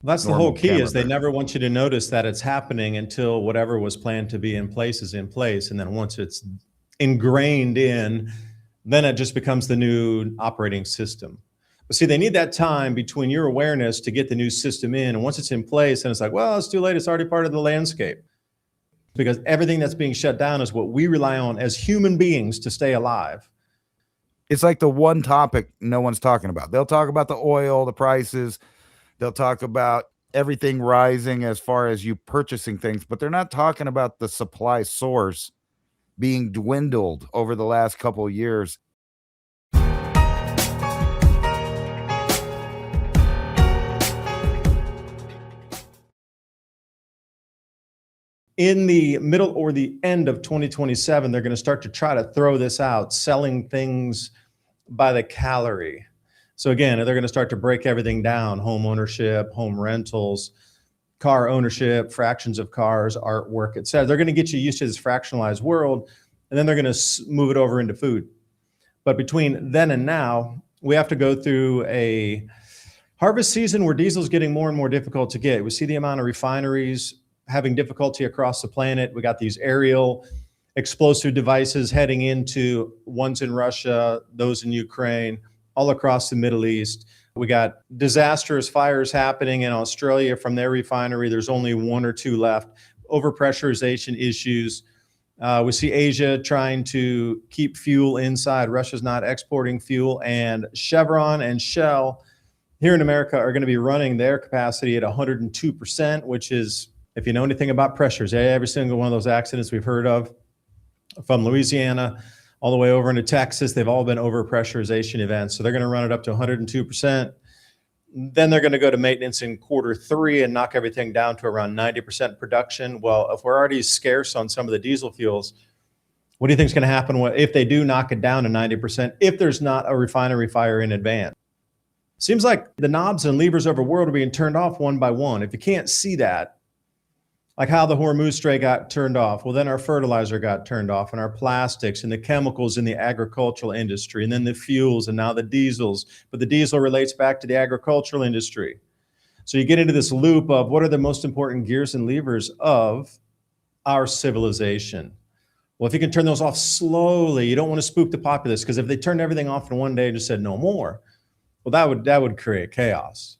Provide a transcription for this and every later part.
That's the whole normal key, camera is they burn. never want you to notice that it's happening until whatever was planned to be in place is in place. And then once it's ingrained in, then it just becomes the new operating system. But see, they need that time between your awareness to get the new system in. And once it's in place, then it's like, well, it's too late. It's already part of the landscape. Because everything that's being shut down is what we rely on as human beings to stay alive. It's like the one topic no one's talking about. They'll talk about the oil, the prices. They'll talk about everything rising as far as you purchasing things, but they're not talking about the supply source being dwindled over the last couple of years. In the middle or the end of 2027, they're going to start to try to throw this out, selling things by the calorie. So again, they're going to start to break everything down: home ownership, home rentals, car ownership, fractions of cars, artwork, et cetera. They're going to get you used to this fractionalized world, and then they're going to move it over into food. But between then and now, we have to go through a harvest season where diesel is getting more and more difficult to get. We see the amount of refineries having difficulty across the planet. We got these aerial explosive devices heading into, ones in Russia, those in Ukraine, all across the Middle East. We got disastrous fires happening in Australia from their refinery. There's only one or two left. Overpressurization issues. We see Asia trying to keep fuel inside. Russia's not exporting fuel. And Chevron and Shell here in America are going to be running their capacity at 102%, which is, if you know anything about pressures, every single one of those accidents we've heard of from Louisiana all the way over into Texas, they've all been overpressurization events. So they're going to run it up to 102%. Then they're going to go to maintenance in Q3 and knock everything down to around 90% production. Well, if we're already scarce on some of the diesel fuels, what do you think is going to happen if they do knock it down to 90%, if there's not a refinery fire in advance? Seems like the knobs and levers of our world are being turned off one by one. If you can't see that, like how the Hormuz Strait got turned off, well, then our fertilizer got turned off, and our plastics and the chemicals in the agricultural industry, and then the fuels, and now the diesels. But the diesel relates back to the agricultural industry. So you get into this loop of what are the most important gears and levers of our civilization. Well, if you can turn those off slowly, you don't want to spook the populace, because if they turned everything off in one day and just said no more, well, that would create chaos.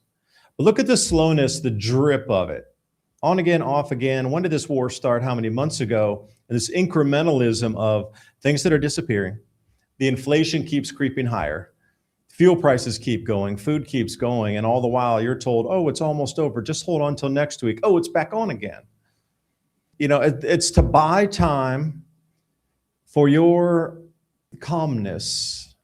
But look at the slowness, the drip of it. On again, off again. When did this war start? How many months ago? And this incrementalism of things that are disappearing. The inflation keeps creeping higher. Fuel prices keep going. Food keeps going. And all the while you're told, oh, it's almost over. Just hold on till next week. Oh, it's back on again. You know, it's to buy time for your calmness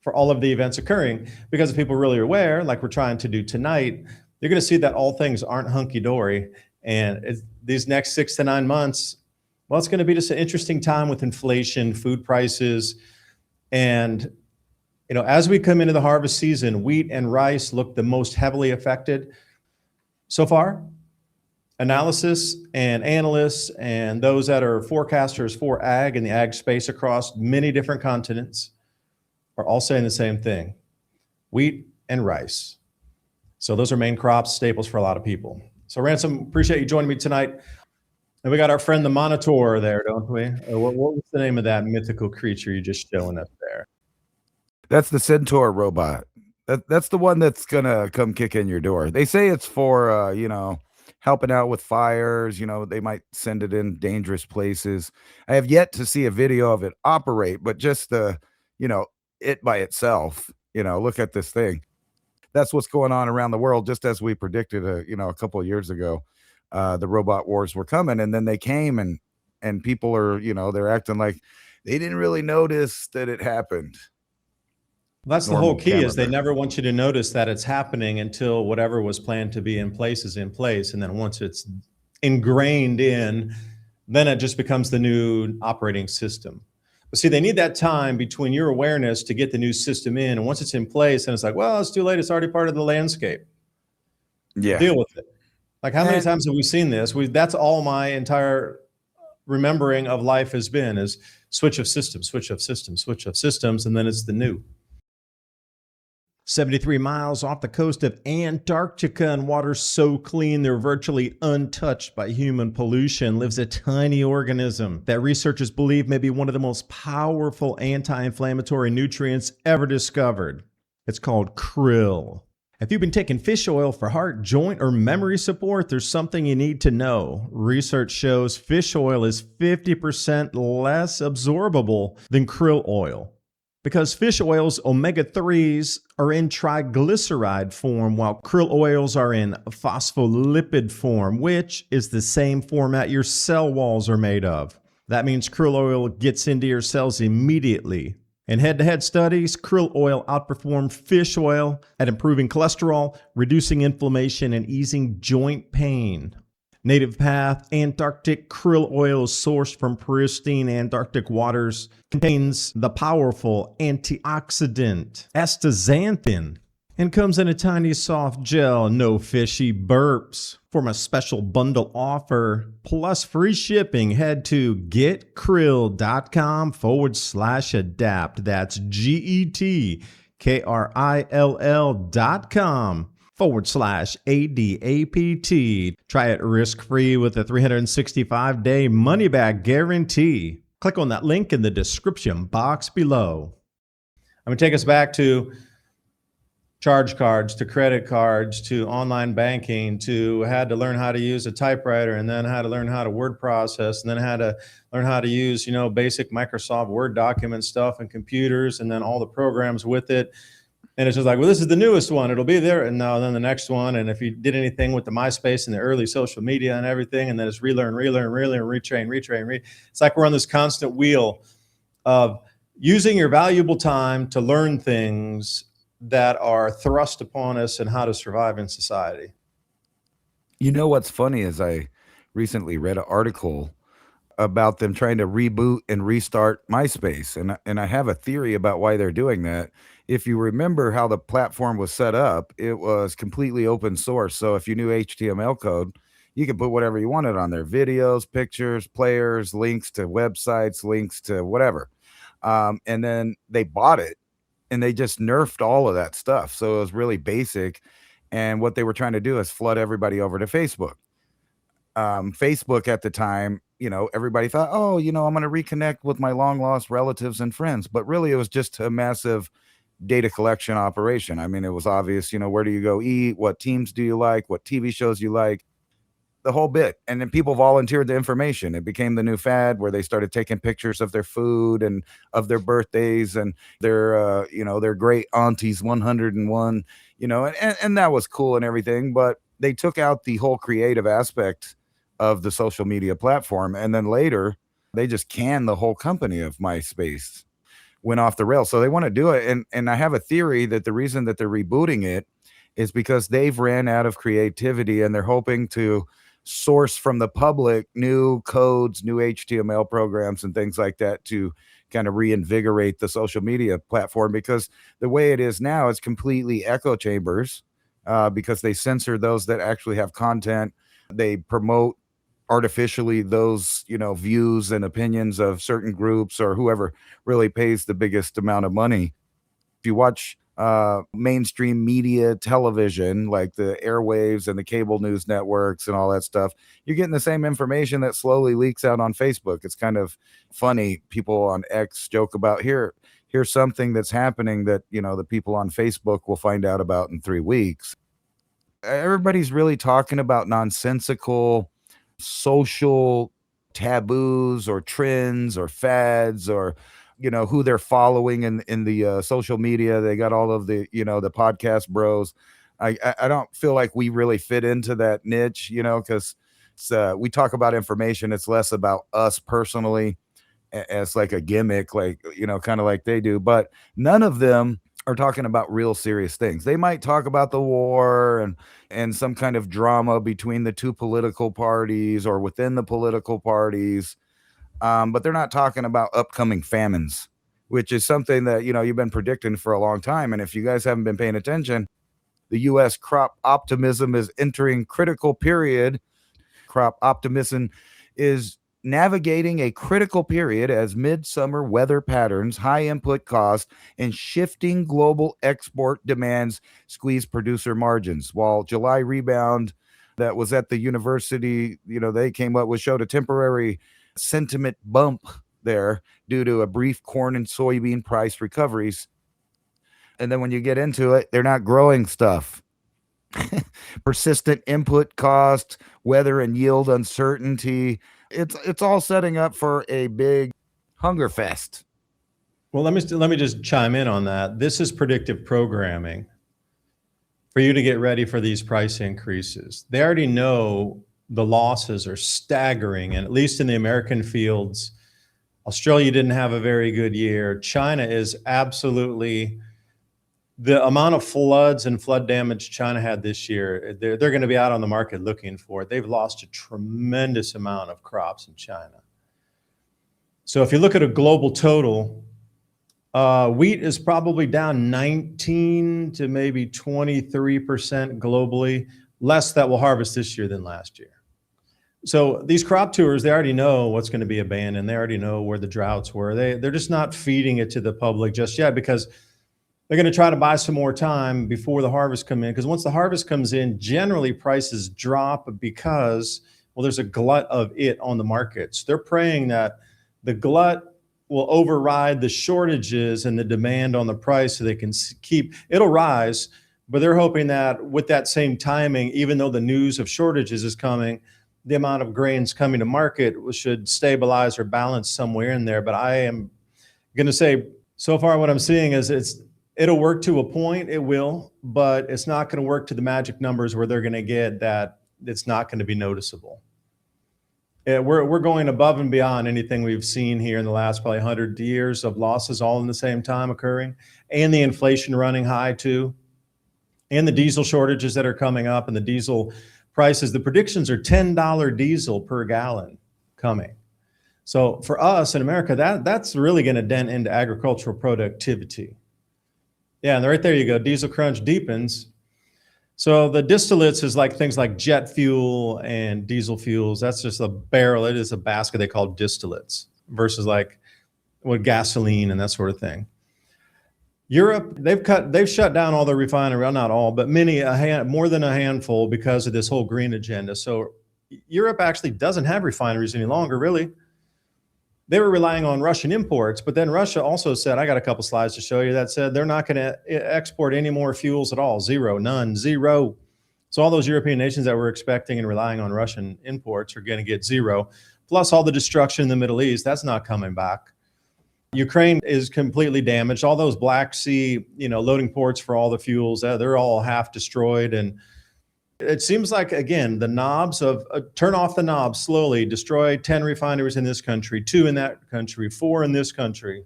for all of the events occurring. Because if people really are aware, like we're trying to do tonight, you're going to see that all things aren't hunky-dory. And these next 6 to 9 months, well, it's going to be just an interesting time with inflation, food prices. And, you know, as we come into the harvest season, wheat and rice look the most heavily affected so far. Analysis and analysts and those that are forecasters for ag and the ag space across many different continents are all saying the same thing: wheat and rice. So those are main crops, staples for a lot of people. So Ransom, appreciate you joining me tonight. And we got our friend the Monitor there, don't we? What was the name of that mythical creature you just showing us there? That's the Centaur robot. That's the one that's gonna come kick in your door. They say it's for helping out with fires. They might send it in dangerous places. I have yet to see a video of it operate, but just it by itself. Look at this thing. That's what's going on around the world, just as we predicted a couple of years ago. The robot wars were coming, and then they came, and people are they're acting like they didn't really notice that it happened. That's the whole key, is they never want you to notice that it's happening until whatever was planned to be in place is in place. And then once it's ingrained in, then it just becomes the new operating system. But see, they need that time between your awareness to get the new system in. And once it's in place, and it's like, well, it's too late. It's already part of the landscape. Yeah. Deal with it. Like, how many times have we seen this? That's all my entire remembering of life has been, is switch of systems, switch of systems, switch of systems, and then it's the new. 73 miles off the coast of Antarctica in waters so clean they're virtually untouched by human pollution lives a tiny organism that researchers believe may be one of the most powerful anti-inflammatory nutrients ever discovered. It's called krill. If you've been taking fish oil for heart, joint, or memory support, there's something you need to know. Research shows fish oil is 50% less absorbable than krill oil. Because fish oils omega-3s are in triglyceride form, while krill oils are in phospholipid form, which is the same format your cell walls are made of. That means krill oil gets into your cells immediately. In head-to-head studies, krill oil outperformed fish oil at improving cholesterol, reducing inflammation, and easing joint pain. Native Path Antarctic krill oil is sourced from pristine Antarctic waters, contains the powerful antioxidant astaxanthin, and comes in a tiny soft gel, no fishy burps. For my special bundle offer plus free shipping, head to getkrill.com/adapt. That's GETKRILL.com/ADAPT. Try it risk-free with a 365-day money-back guarantee. Click on that link in the description box below. I'm going to take us back to charge cards, to credit cards, to online banking, to had to learn how to use a typewriter, and then had to learn how to word process, and then had to learn how to use, basic Microsoft Word document stuff and computers, and then all the programs with it. And it's just like, well, this is the newest one. It'll be there. And now then the next one. And if you did anything with the MySpace and the early social media and everything, and then it's relearn, retrain. It's like we're on this constant wheel of using your valuable time to learn things that are thrust upon us and how to survive in society. You know what's funny is I recently read an article about them trying to reboot and restart MySpace. And I have a theory about why they're doing that. If you remember how the platform was set up, it was completely open source. So if you knew HTML code, you could put whatever you wanted on there: videos, pictures, players, links to websites, links to whatever. And then they bought it and they just nerfed all of that stuff. So it was really basic. And what they were trying to do is flood everybody over to Facebook. Facebook at the time, everybody thought, oh, I'm going to reconnect with my long lost relatives and friends. But really, it was just a massive data collection operation. I mean, it was obvious, where do you go eat? What teams do you like? What TV shows you like? The whole bit. And then people volunteered the information. It became the new fad where they started taking pictures of their food and of their birthdays and their great auntie's 101, and that was cool and everything. But they took out the whole creative aspect of the social media platform. And then later they just canned the whole company of MySpace, went off the rails. So they want to do it. And I have a theory that the reason that they're rebooting it is because they've ran out of creativity and they're hoping to source from the public new codes, new HTML programs and things like that to kind of reinvigorate the social media platform, because the way it is now, it's completely echo chambers, because they censor those that actually have content. They promote artificially those, views and opinions of certain groups or whoever really pays the biggest amount of money. If you watch mainstream media television, like the airwaves and the cable news networks and all that stuff, you're getting the same information that slowly leaks out on Facebook. It's kind of funny. People on X joke about here's something that's happening that, the people on Facebook will find out about in 3 weeks. Everybody's really talking about nonsensical social taboos or trends or fads or who they're following in the social media. They got all of the the podcast bros. I don't feel like we really fit into that niche, because we talk about information. It's less about us personally as like a gimmick, like kind of like they do. But none of them are talking about real serious things. They might talk about the war and some kind of drama between the two political parties or within the political parties. But they're not talking about upcoming famines, which is something that, you've been predicting for a long time. And if you guys haven't been paying attention, the U.S. crop optimism is entering critical period. Crop optimism is navigating a critical period as midsummer weather patterns, high input costs, and shifting global export demands squeeze producer margins. While July rebound that was at the university, they came up with showed a temporary sentiment bump there due to a brief corn and soybean price recoveries. And then when you get into it, they're not growing stuff. Persistent input cost, weather and yield uncertainty. It's all setting up for a big hunger fest. Well, let me just chime in on that. This is predictive programming for you to get ready for these price increases. They already know the losses are staggering, and at least in the American fields, Australia didn't have a very good year. China is absolutely, the amount of floods and flood damage China had this year, they're going to be out on the market looking for it. They've lost a tremendous amount of crops in China. So if you look at a global total, wheat is probably down 19 to maybe 23% globally, less that will harvest this year than last year. So these crop tours, they already know what's going to be abandoned. They already know where the droughts were. They're just not feeding it to the public just yet because they're going to try to buy some more time before the harvest come in. Because once the harvest comes in, generally prices drop because, well, there's a glut of it on the markets. They're praying that the glut will override the shortages and the demand on the price so they can keep, it'll rise, but they're hoping that with that same timing, even though the news of shortages is coming, the amount of grains coming to market should stabilize or balance somewhere in there. But I am going to say, so far what I'm seeing is it'll work to a point, it will, but it's not going to work to the magic numbers where they're going to get that it's not going to be noticeable. We're going above and beyond anything we've seen here in the last probably 100 years of losses all in the same time occurring, and the inflation running high too, and the diesel shortages that are coming up, and the diesel prices. The predictions are $10 diesel per gallon coming. So for us in America, that's really going to dent into agricultural productivity. Yeah, and right there you go. Diesel crunch deepens. So the distillates is like things like jet fuel and diesel fuels. That's just a barrel. It is a basket they call distillates versus like what gasoline and that sort of thing. Europe, they've shut down all their refinery, well, not all, but many, more than a handful because of this whole green agenda. So Europe actually doesn't have refineries any longer, really. They were relying on Russian imports, but then Russia also said, I got a couple slides to show you that said they're not going to export any more fuels at all. Zero, none, zero. So all those European nations that were expecting and relying on Russian imports are going to get zero. Plus all the destruction in the Middle East, that's not coming back. Ukraine is completely damaged. All those Black Sea, loading ports for all the fuels, they're all half destroyed. And it seems like, again, the knobs of turn off the knobs slowly, destroy 10 refineries in this country, 2 in that country, 4 in this country.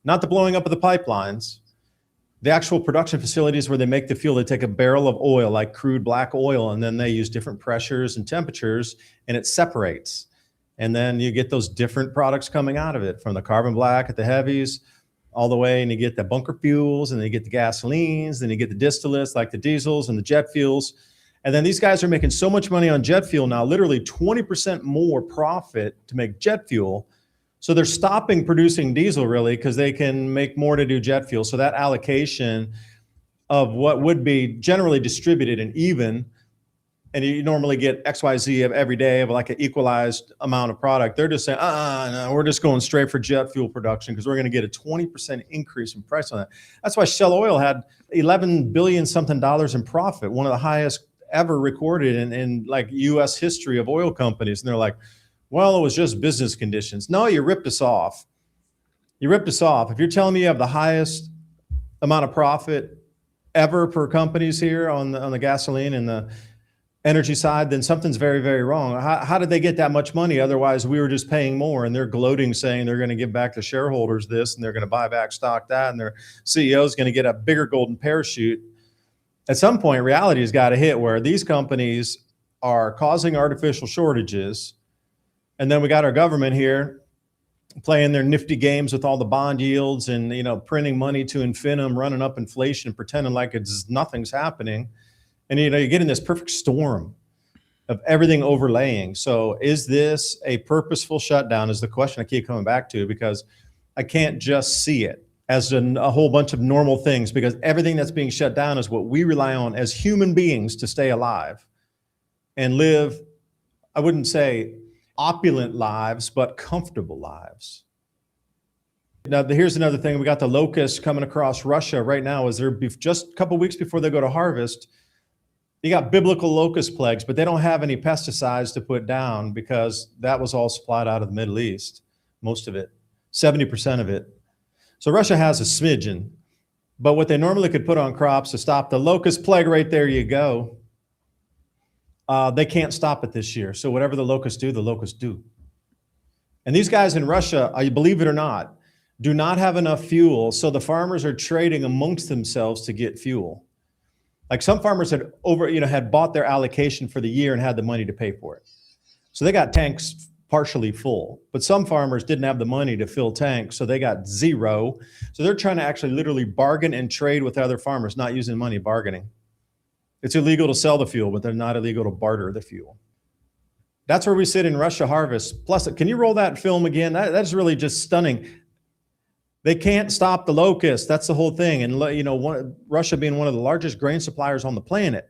Not the blowing up of the pipelines, the actual production facilities where they make the fuel. They take a barrel of oil, like crude black oil, and then they use different pressures and temperatures, and it separates. And then you get those different products coming out of it, from the carbon black at the heavies, all the way, and you get the bunker fuels, and then you get the gasolines, then you get the distillates like the diesels and the jet fuels. And then these guys are making so much money on jet fuel now, literally 20% more profit to make jet fuel. So they're stopping producing diesel really because they can make more to do jet fuel. So that allocation of what would be generally distributed and even, and you normally get XYZ of every day of like an equalized amount of product. They're just saying, no, we're just going straight for jet fuel production because we're going to get a 20% increase in price on that. That's why Shell Oil had $11 billion something in profit, one of the highest ever recorded in like U.S. history of oil companies. And they're like, well, it was just business conditions. No, you ripped us off. You ripped us off. If you're telling me you have the highest amount of profit ever per companies here on the gasoline and the energy side, then something's very, very wrong. How did they get that much money? Otherwise, we were just paying more, and they're gloating, saying they're going to give back to shareholders this, and they're going to buy back stock that, and their CEO is going to get a bigger golden parachute. At some point, reality has got to hit where these companies are causing artificial shortages, and then we got our government here playing their nifty games with all the bond yields and printing money to infinitum, running up inflation, and pretending like nothing's happening. And you get in this perfect storm. of everything overlaying. So is this a purposeful shutdown is the question I keep coming back to, because I can't just see it as a whole bunch of normal things, because everything that's being shut down is what we rely on as human beings to stay alive and live, I wouldn't say opulent lives, but comfortable lives. Now, here's another thing. We got the locusts coming across Russia right now. Is there just a couple weeks before they go to harvest? You got biblical locust plagues, but they don't have any pesticides to put down because that was all supplied out of the Middle East, most of it, 70% of it. So Russia has a smidgen, but what they normally could put on crops to stop the locust plague, right there you go. They can't stop it this year. So whatever the locusts do, the locusts do. And these guys in Russia, believe it or not, do not have enough fuel. So the farmers are trading amongst themselves to get fuel. Like some farmers had bought their allocation for the year and had the money to pay for it. So they got tanks partially full, but some farmers didn't have the money to fill tanks, so they got zero. So they're trying to actually literally bargain and trade with other farmers, not using money, bargaining. It's illegal to sell the fuel, but they're not illegal to barter the fuel. That's where we sit in Russia harvest. Plus, can you roll that film again? That's really just stunning. They can't stop the locusts. That's the whole thing. And Russia being one of the largest grain suppliers on the planet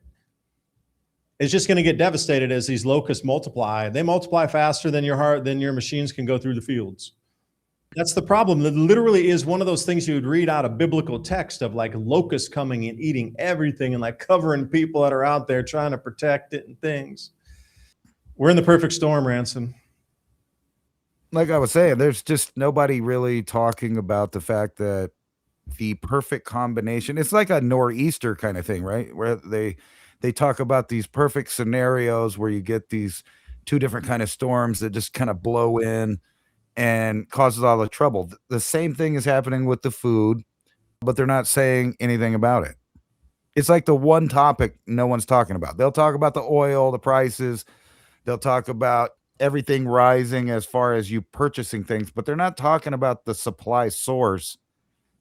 is just going to get devastated as these locusts multiply. They multiply faster than your machines can go through the fields. That's the problem. It literally is one of those things you would read out of biblical text of like locusts coming and eating everything and like covering people that are out there trying to protect it and things. We're in the perfect storm, Ransom. Like I was saying, there's just nobody really talking about the fact that the perfect combination, it's like a nor'easter kind of thing, right? Where they talk about these perfect scenarios where you get these two different kind of storms that just kind of blow in and causes all the trouble. The same thing is happening with the food, but they're not saying anything about it. It's like the one topic no one's talking about. They'll talk about the oil, the prices, they'll talk about everything rising as far as you purchasing things, but they're not talking about the supply source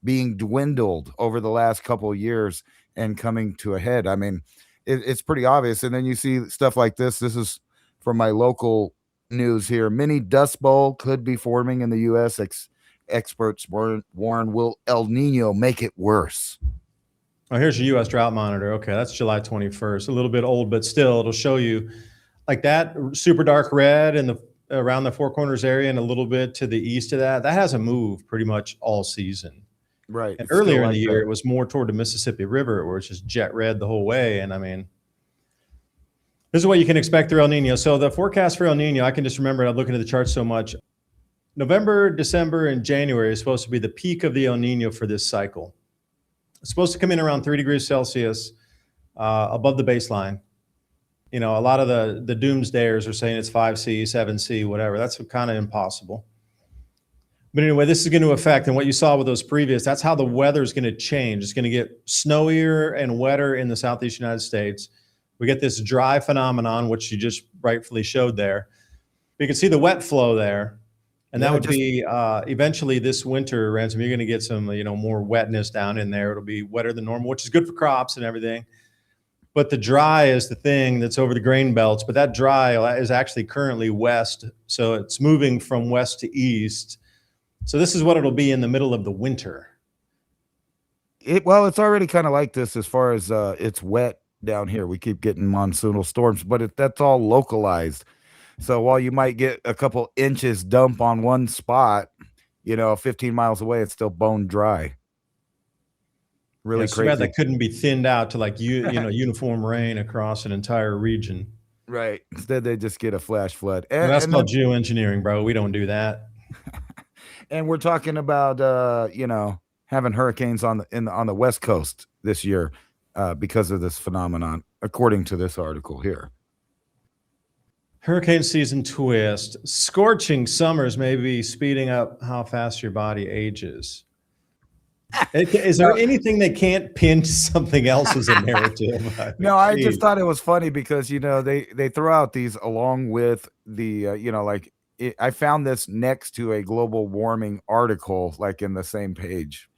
being dwindled over the last couple of years and coming to a head. I mean, it's pretty obvious. And then you see stuff like this. This is from my local news here. Mini dust bowl could be forming in the U.S. Experts warn, will El Nino make it worse? Oh, here's your U.S. drought monitor. Okay, that's July 21st. A little bit old, but still, it'll show you like that super dark red and around the Four Corners area and a little bit to the east of that. That hasn't moved pretty much all season. Right. And earlier in the year, it was more toward the Mississippi River, where it's just jet red the whole way. And I mean, this is what you can expect through El Nino. So the forecast for El Nino, I can just remember, I'm looking at the chart so much. November, December, and January is supposed to be the peak of the El Nino for this cycle. It's supposed to come in around 3 degrees Celsius above the baseline. A lot of the doomsdayers are saying it's 5C, 7C, whatever. That's kind of impossible. But anyway, this is going to affect, and what you saw with those previous, that's how the weather is going to change. It's going to get snowier and wetter in the Southeast United States. We get this dry phenomenon, which you just rightfully showed there. You can see the wet flow there. And that would be eventually this winter, Ransom, you're going to get some, more wetness down in there. It'll be wetter than normal, which is good for crops and everything. But the dry is the thing that's over the grain belts. But that dry is actually currently west. So it's moving from west to east. So this is what it'll be in the middle of the winter. It's already kind of like this as far as it's wet down here. We keep getting monsoonal storms, but that's all localized. So while you might get a couple inches dump on one spot, 15 miles away, it's still bone dry. Really crazy. Too bad that couldn't be thinned out to like uniform rain across an entire region. Right. Instead, they just get a flash flood. And that's called geoengineering, bro. We don't do that. And we're talking about having hurricanes on the West Coast this year because of this phenomenon, according to this article here. Hurricane season twist. Scorching summers may be speeding up how fast your body ages. Is there anything they can't pin to something else as a narrative? No, I just thought it was funny because, they throw out these along with the, I found this next to a global warming article, like in the same page.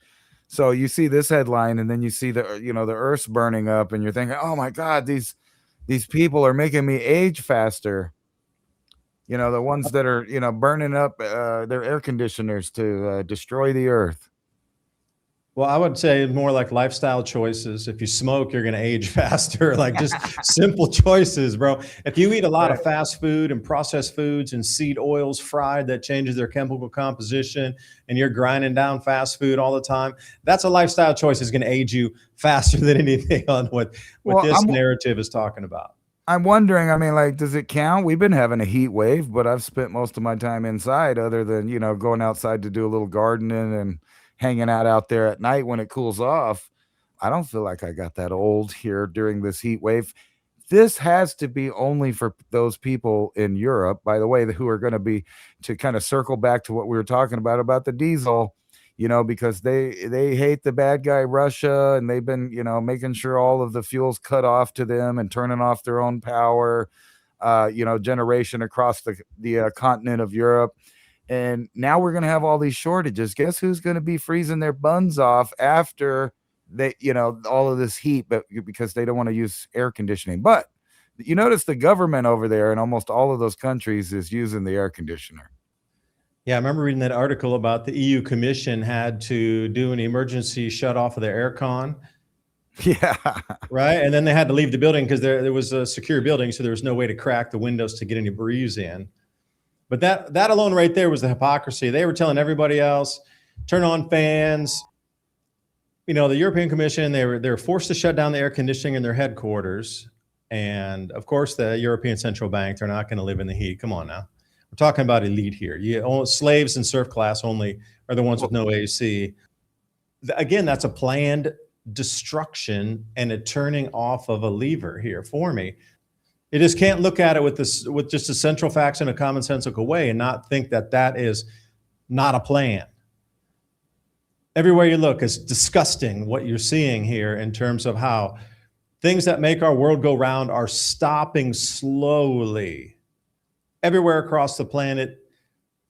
So you see this headline and then you see the Earth's burning up and you're thinking, oh my God, these these people are making me age faster. The ones that are, burning up their air conditioners to destroy the earth. Well, I would say more like lifestyle choices. If you smoke, you're going to age faster. Like just simple choices, bro. If you eat a lot of Right. fast food and processed foods and seed oils fried that changes their chemical composition, and you're grinding down fast food all the time, that's a lifestyle choice is going to age you faster than anything on what Well, this narrative is talking about. I'm wondering, I mean, like, does it count? We've been having a heat wave, but I've spent most of my time inside other than, going outside to do a little gardening and hanging out there at night when it cools off. I don't feel like I got that old here during this heat wave. This has to be only for those people in Europe, by the way, who are going to be, to kind of circle back to what we were talking about the diesel, because they hate the bad guy Russia, and they've been, making sure all of the fuels cut off to them and turning off their own power, generation across the continent of Europe. And now we're going to have all these shortages. Guess who's going to be freezing their buns off after they, all of this heat, but because they don't want to use air conditioning. But you notice the government over there in almost all of those countries is using the air conditioner. Yeah, I remember reading that article about the EU Commission had to do an emergency shut off of their air con. Yeah. Right. And then they had to leave the building because there was a secure building. So there was no way to crack the windows to get any breeze in. But that alone right there was the hypocrisy. They were telling everybody else, turn on fans. The European Commission, they were forced to shut down the air conditioning in their headquarters. And of course, the European Central Bank, they're not going to live in the heat. Come on now. We're talking about elite here. Slaves and serf class only are the ones with no AC. Again, that's a planned destruction and a turning off of a lever here for me. You just can't look at it with just a central facts in a commonsensical way and not think that is not a plan. Everywhere you look, it's disgusting what you're seeing here in terms of how things that make our world go round are stopping slowly everywhere across the planet,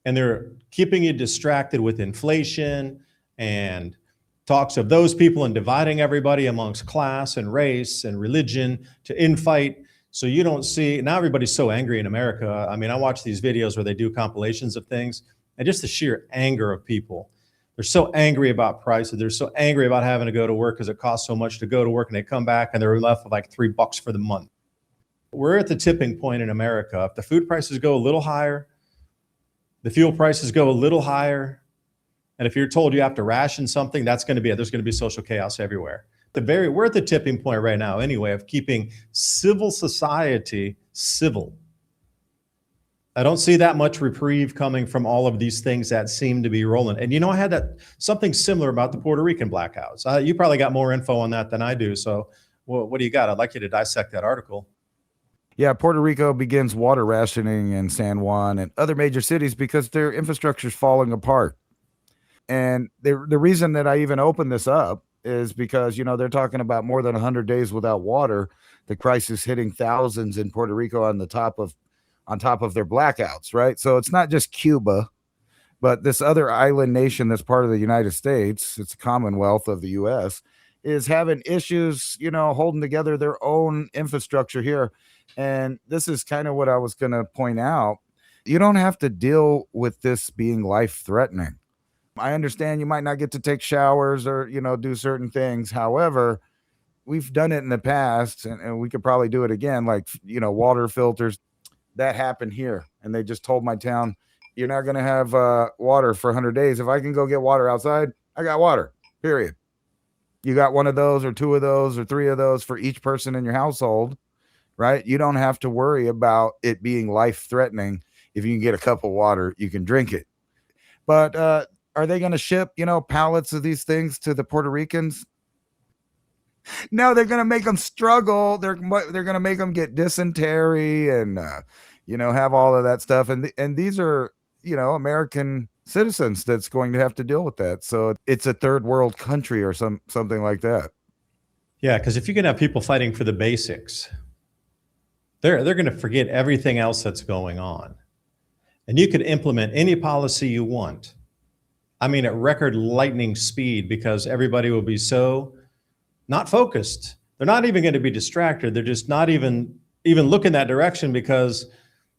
and they're keeping you distracted with inflation and talks of those people and dividing everybody amongst class and race and religion to infight. So you don't see, now everybody's so angry in America. I mean, I watch these videos where they do compilations of things, and just the sheer anger of people. They're so angry about prices. They're so angry about having to go to work because it costs so much to go to work, and they come back and they're left with like $3 for the month. We're at the tipping point in America. If the food prices go a little higher, the fuel prices go a little higher, and if you're told you have to ration something, there's going to be social chaos everywhere. We're at the tipping point right now anyway of keeping civil society civil. I don't see that much reprieve coming from all of these things that seem to be rolling. And I had something similar about the Puerto Rican blackouts. You probably got more info on that than I do. So what do you got? I'd like you to dissect that article. Yeah, Puerto Rico begins water rationing in San Juan and other major cities because their infrastructure is falling apart. And the reason that I even opened this up is because, they're talking about more than 100 days without water, the crisis hitting thousands in Puerto Rico on top of their blackouts, right? So it's not just Cuba, but this other island nation that's part of the United States, it's a commonwealth of the U.S., is having issues, holding together their own infrastructure here. And this is kind of what I was going to point out. You don't have to deal with this being life-threatening. I understand you might not get to take showers or, do certain things. However, we've done it in the past, and we could probably do it again, like, water filters. That happened here. And they just told my town, you're not going to have water for 100 days. If I can go get water outside, I got water, period. You got one of those or two of those or three of those for each person in your household, right? You don't have to worry about it being life-threatening. If you can get a cup of water, you can drink it. But are they going to ship, pallets of these things to the Puerto Ricans? No, they're going to make them struggle. They're going to make them get dysentery and, have all of that stuff. And these are, American citizens that's going to have to deal with that. So it's a third world country or something like that. Yeah, because if you can have people fighting for the basics, they're going to forget everything else that's going on. And you could implement any policy you want. I mean, at record lightning speed, because everybody will be so not focused. They're not even going to be distracted. They're just not even even look in that direction, because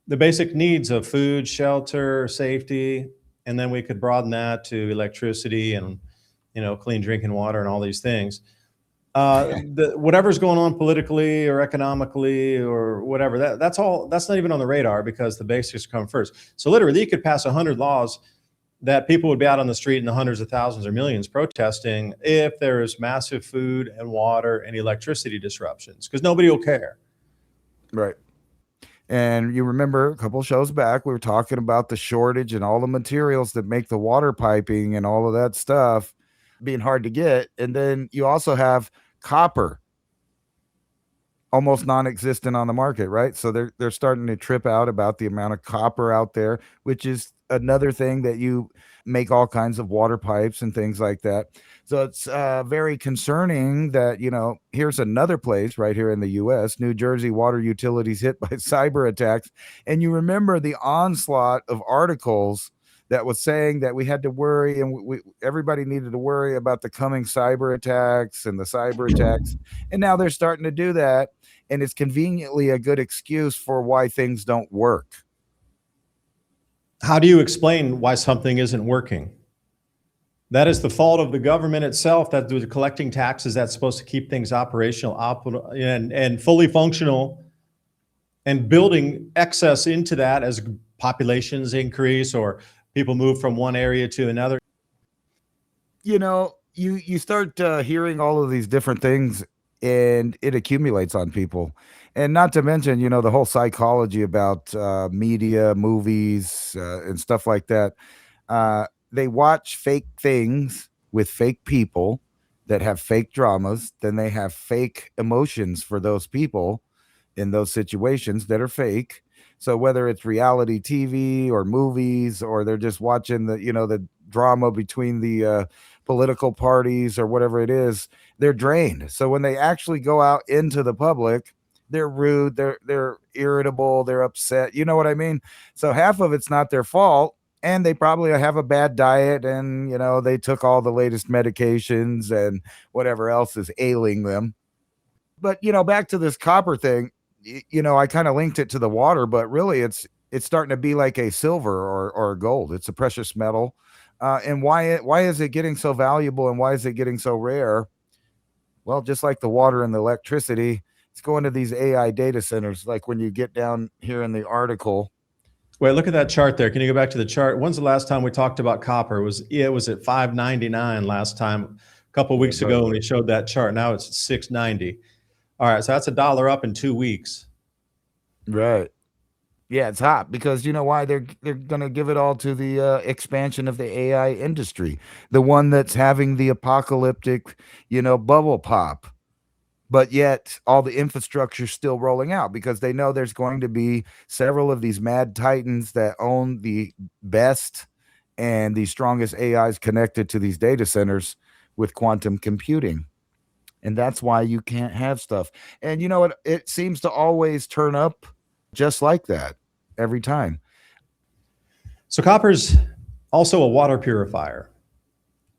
the basic needs of food, shelter, safety, and then we could broaden that to electricity and, clean drinking water and all these things. Whatever's going on politically or economically or whatever, that's not even on the radar, because the basics come first. So literally you could pass 100 laws that people would be out on the street in the hundreds of thousands or millions protesting if there is massive food and water and electricity disruptions, because nobody will care. Right. And you remember a couple shows back, we were talking about the shortage and all the materials that make the water piping and all of that stuff being hard to get. And then you also have copper almost non-existent on the market, right? So they're starting to trip out about the amount of copper out there, which is another thing that you make all kinds of water pipes and things like that. So it's very concerning that, here's another place right here in the US, New Jersey water utilities hit by cyber attacks. And you remember the onslaught of articles that was saying that we had to worry, and everybody needed to worry about the coming cyber attacks and the cyber attacks. And now they're starting to do that. And it's conveniently a good excuse for why things don't work. How do you explain why something isn't working? That is the fault of the government itself, that they're collecting taxes that's supposed to keep things operational and fully functional, and building excess into that as populations increase or people move from one area to another. You start hearing all of these different things, and it accumulates on people. And not to mention, the whole psychology about media, movies, and stuff like that. They watch fake things with fake people that have fake dramas. Then they have fake emotions for those people in those situations that are fake. So whether it's reality TV or movies, or they're just watching the drama between the political parties or whatever it is, they're drained. So when they actually go out into the public, they're rude, they're irritable, they're upset. You know what I mean? So half of it's not their fault, and they probably have a bad diet, and they took all the latest medications and whatever else is ailing them. But back to this copper thing, I kind of linked it to the water, but really it's starting to be like a silver or gold. It's a precious metal. And why is it getting so valuable, and why is it getting so rare? Well, just like the water and the electricity, it's going to these AI data centers. Like when you get down here in the article. Wait, look at that chart there. Can you go back to the chart? When's the last time we talked about copper? It was at $5.99 last time, a couple of weeks ago when we showed that chart. Now it's $6.90. All right, so that's $1 up in 2 weeks. Right. Yeah, it's hot because you know why? They're going to give it all to the expansion of the AI industry, the one that's having the apocalyptic, bubble pop. But yet all the infrastructure is still rolling out, because they know there's going to be several of these mad titans that own the best and the strongest AIs connected to these data centers with quantum computing. And that's why you can't have stuff. And you know what? It seems to always turn up just like that every time. So copper's also a water purifier.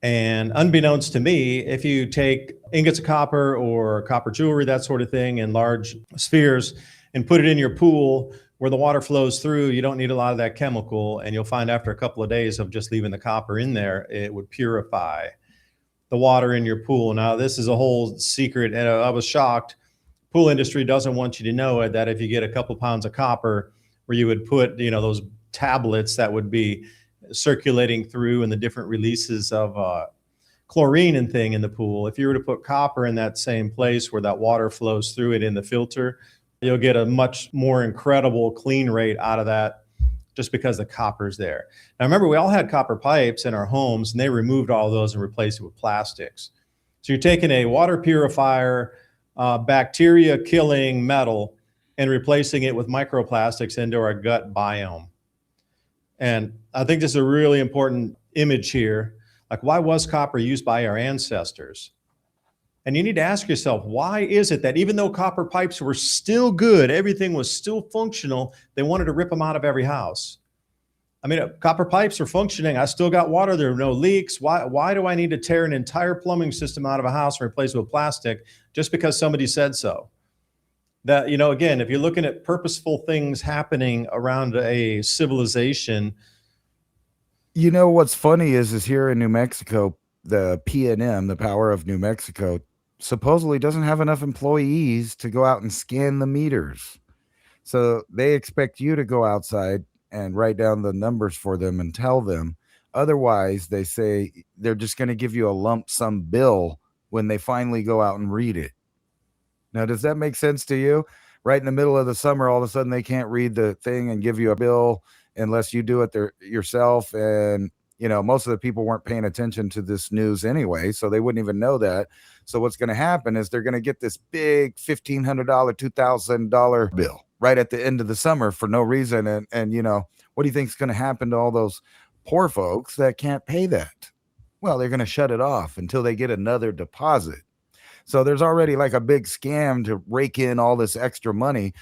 And unbeknownst to me, if you take ingots of copper or copper jewelry, that sort of thing, in large spheres and put it in your pool where the water flows through, you don't need a lot of that chemical. And you'll find after a couple of days of just leaving the copper in there, it would purify the water in your pool. Now, this is a whole secret, and I was shocked. Pool industry doesn't want you to know it, that if you get a couple pounds of copper, where you would put, those tablets that would be circulating through and the different releases of chlorine and thing in the pool. If you were to put copper in that same place where that water flows through it in the filter, you'll get a much more incredible clean rate out of that, just because the copper's there. Now remember, we all had copper pipes in our homes, and they removed all those and replaced it with plastics. So you're taking a water purifier, bacteria killing metal, and replacing it with microplastics into our gut biome. And I think this is a really important image here. Like, why was copper used by our ancestors? And you need to ask yourself, why is it that even though copper pipes were still good, everything was still functional, they wanted to rip them out of every house? I mean, copper pipes are functioning. I still got water. There are no leaks. Why do I need to tear an entire plumbing system out of a house and replace it with plastic just because somebody said so? that, again, if you're looking at purposeful things happening around a civilization. You know what's funny is here in New Mexico, the PNM, the Power of New Mexico, supposedly doesn't have enough employees to go out and scan the meters. So they expect you to go outside and write down the numbers for them and tell them. Otherwise, they say they're just going to give you a lump sum bill when they finally go out and read it. Now, does that make sense to you? Right in the middle of the summer, all of a sudden they can't read the thing and give you a bill unless you do it yourself. And, most of the people weren't paying attention to this news anyway, so they wouldn't even know that. So what's going to happen is they're going to get this big $1,500, $2,000 bill right at the end of the summer for no reason. And what do you think is going to happen to all those poor folks that can't pay that? Well, they're going to shut it off until they get another deposit. So there's already like a big scam to rake in all this extra money.